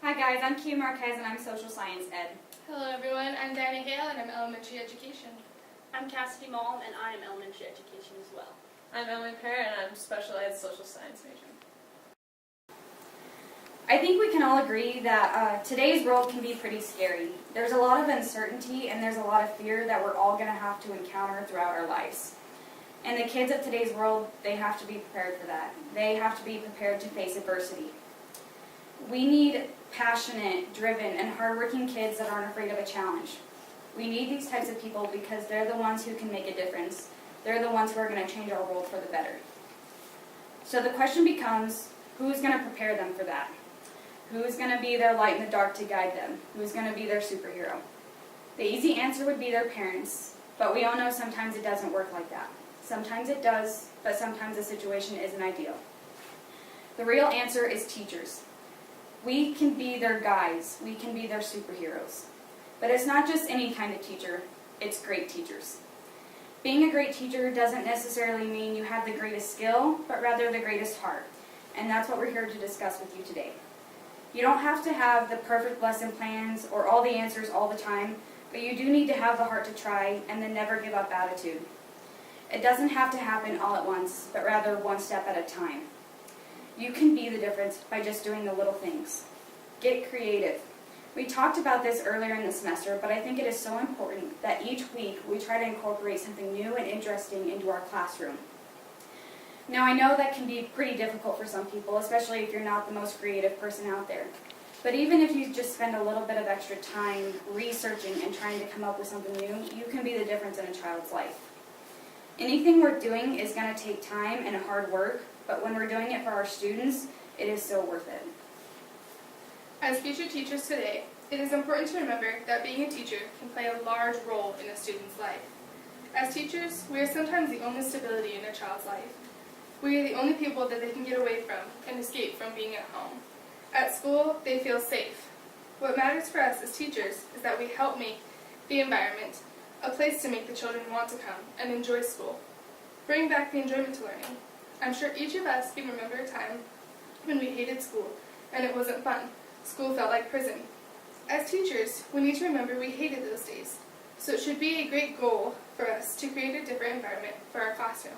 Hi guys, I'm Kia Marquez and I'm Social Science Ed. Hello everyone, I'm Diana Hale and I'm Elementary Education. I'm Cassidy Malm and I am Elementary Education as well. I'm Emily Perry and I'm Special Ed Social Science major. I think we can all agree that today's world can be pretty scary. There's a lot of uncertainty and there's a lot of fear that we're all going to have to encounter throughout our lives. And the kids of today's world, they have to be prepared for that. They have to be prepared to face adversity. We need passionate, driven, and hardworking kids that aren't afraid of a challenge. We need these types of people because they're the ones who can make a difference. They're the ones who are going to change our world for the better. So the question becomes, who's going to prepare them for that? Who's going to be their light in the dark to guide them? Who's going to be their superhero? The easy answer would be their parents, but we all know sometimes it doesn't work like that. Sometimes it does, but sometimes the situation isn't ideal. The real answer is teachers. We can be their guides. We can be their superheroes. But it's not just any kind of teacher, it's great teachers. Being a great teacher doesn't necessarily mean you have the greatest skill, but rather the greatest heart. And that's what we're here to discuss with you today. You don't have to have the perfect lesson plans or all the answers all the time, but you do need to have the heart to try and the never give up attitude. It doesn't have to happen all at once, but rather one step at a time. You can be the difference by just doing the little things. Get creative. We talked about this earlier in the semester, but I think it is so important that each week we try to incorporate something new and interesting into our classroom. Now I know that can be pretty difficult for some people, especially if you're not the most creative person out there. But even if you just spend a little bit of extra time researching and trying to come up with something new, you can be the difference in a child's life. Anything we're doing is going to take time and hard work, but when we're doing it for our students, it is so worth it. As future teachers today, it is important to remember that being a teacher can play a large role in a student's life. As teachers, we are sometimes the only stability in a child's life. We are the only people that they can get away from and escape from being at home. At school, they feel safe. What matters for us as teachers is that we help make the environment a place to make the children want to come and enjoy school. Bring back the enjoyment to learning. I'm sure each of us can remember a time when we hated school and it wasn't fun. School felt like prison. As teachers, we need to remember we hated those days. So it should be a great goal for us to create a different environment for our classroom.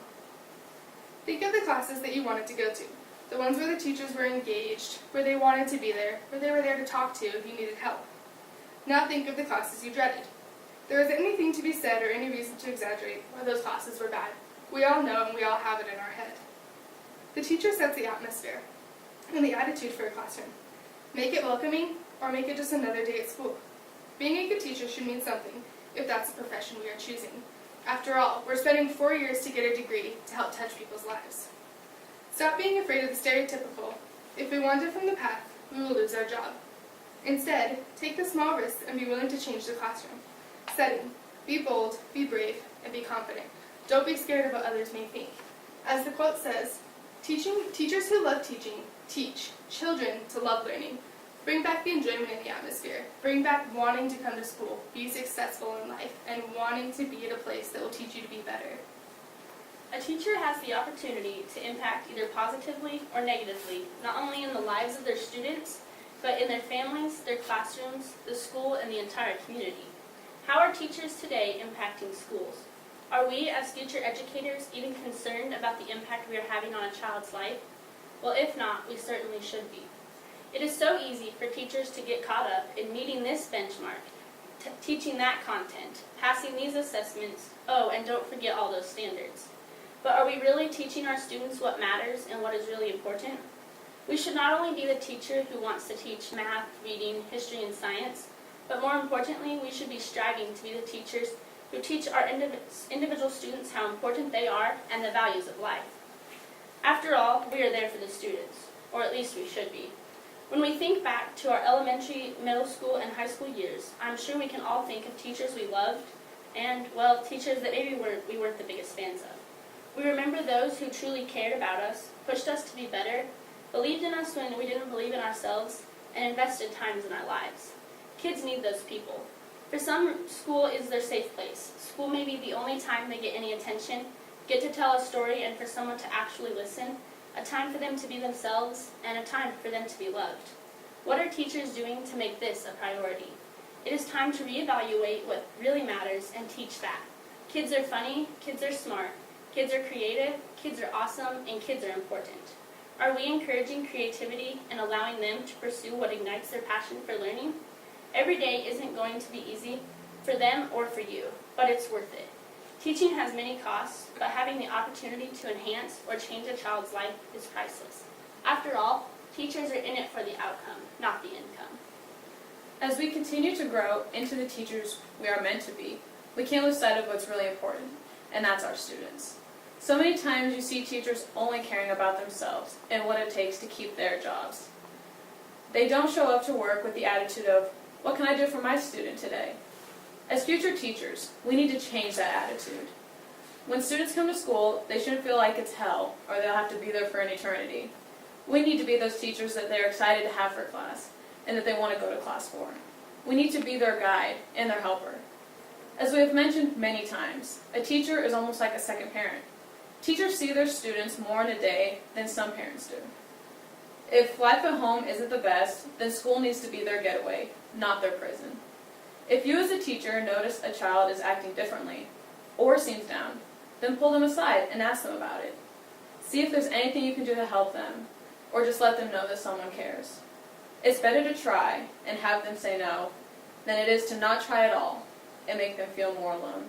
Think of the classes that you wanted to go to. The ones where the teachers were engaged, where they wanted to be there, where they were there to talk to if you needed help. Now think of the classes you dreaded. There isn't anything to be said or any reason to exaggerate why those classes were bad. We all know and we all have it in our head. The teacher sets the atmosphere and the attitude for a classroom. Make it welcoming or make it just another day at school. Being a good teacher should mean something if that's the profession we are choosing. After all, we're spending 4 years to get a degree to help touch people's lives. Stop being afraid of the stereotypical. If we wander from the path, we will lose our job. Instead, take the small risks and be willing to change the classroom setting. Be bold, be brave, and be confident. Don't be scared of what others may think. As the quote says, teachers who love teaching teach children to love learning. Bring back the enjoyment in the atmosphere. Bring back wanting to come to school, be successful in life, and wanting to be at a place that will teach you to be better. A teacher has the opportunity to impact either positively or negatively, not only in the lives of their students, but in their families, their classrooms, the school, and the entire community. How are teachers today impacting schools? Are we, as future educators, even concerned about the impact we are having on a child's life? Well, if not, we certainly should be. It is so easy for teachers to get caught up in meeting this benchmark, teaching that content, passing these assessments, and don't forget all those standards. But are we really teaching our students what matters and what is really important? We should not only be the teacher who wants to teach math, reading, history, and science, but more importantly, we should be striving to be the teachers who teach our individual students how important they are and the values of life. After all, we are there for the students, or at least we should be. When we think back to our elementary, middle school, and high school years, I'm sure we can all think of teachers we loved and, well, teachers that maybe we weren't the biggest fans of. We remember those who truly cared about us, pushed us to be better, believed in us when we didn't believe in ourselves, and invested times in our lives. Kids need those people. For some, school is their safe place. School may be the only time they get any attention, get to tell a story, and for someone to actually listen, a time for them to be themselves, and a time for them to be loved. What are teachers doing to make this a priority? It is time to reevaluate what really matters and teach that. Kids are funny, kids are smart, kids are creative, kids are awesome, and kids are important. Are we encouraging creativity and allowing them to pursue what ignites their passion for learning? Every day isn't going to be easy for them or for you, but it's worth it. Teaching has many costs, but having the opportunity to enhance or change a child's life is priceless. After all, teachers are in it for the outcome, not the income. As we continue to grow into the teachers we are meant to be, we can't lose sight of what's really important, and that's our students. So many times you see teachers only caring about themselves and what it takes to keep their jobs. They don't show up to work with the attitude of, what can I do for my student today? As future teachers, we need to change that attitude. When students come to school, they shouldn't feel like it's hell or they'll have to be there for an eternity. We need to be those teachers that they're excited to have for class and that they want to go to class for. We need to be their guide and their helper. As we have mentioned many times, a teacher is almost like a second parent. Teachers see their students more in a day than some parents do. If life at home isn't the best, then school needs to be their getaway, not their prison. If you as a teacher notice a child is acting differently or seems down, then pull them aside and ask them about it. See if there's anything you can do to help them, or just let them know that someone cares. It's better to try and have them say no than it is to not try at all and make them feel more alone.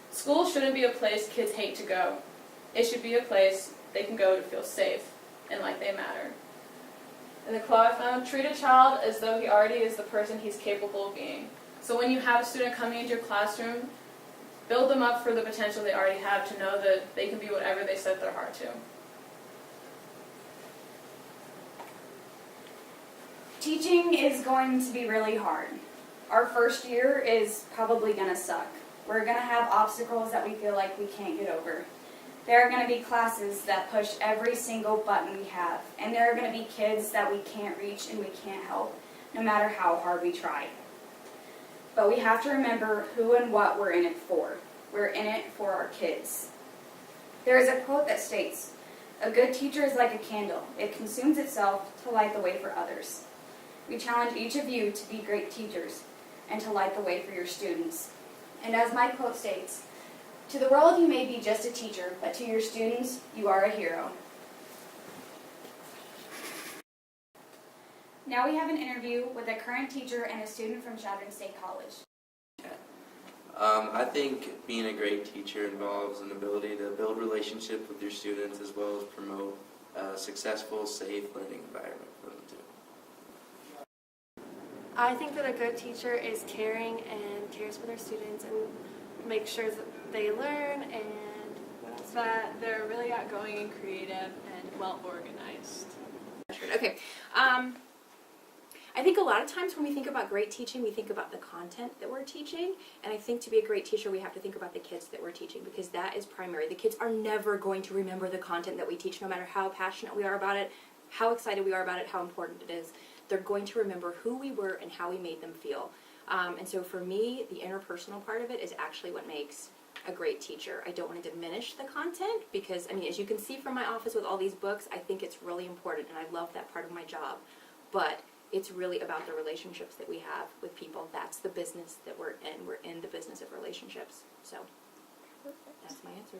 School shouldn't be a place kids hate to go. It should be a place they can go to feel safe and like they matter. And the quote I found, treat a child as though he already is the person he's capable of being. So when you have a student coming into your classroom, build them up for the potential they already have to know that they can be whatever they set their heart to. Teaching is going to be really hard. Our first year is probably going to suck. We're going to have obstacles that we feel like we can't get over. There are going to be classes that push every single button we have, and there are going to be kids that we can't reach and we can't help, no matter how hard we try. But we have to remember who and what we're in it for. We're in it for our kids. There is a quote that states, "A good teacher is like a candle. It consumes itself to light the way for others." We challenge each of you to be great teachers and to light the way for your students. And as my quote states, to the world you may be just a teacher, but to your students you are a hero. Now we have an interview with a current teacher and a student from Chadron State College. I think being a great teacher involves an ability to build relationships with your students as well as promote a successful, safe learning environment for them too. I think that a good teacher is caring and cares for their students and makes sure that they learn and what else? That they're really outgoing and creative and well organized. Okay. I think a lot of times when we think about great teaching, we think about the content that we're teaching. And I think to be a great teacher, we have to think about the kids that we're teaching because that is primary. The kids are never going to remember the content that we teach, no matter how passionate we are about it, how excited we are about it, how important it is. They're going to remember who we were and how we made them feel. And so for me, the interpersonal part of it is actually what makes a great teacher. I don't want to diminish the content because, I mean, as you can see from my office with all these books, I think it's really important and I love that part of my job. But it's really about the relationships that we have with people. That's the business that we're in. We're in the business of relationships. So that's my answer.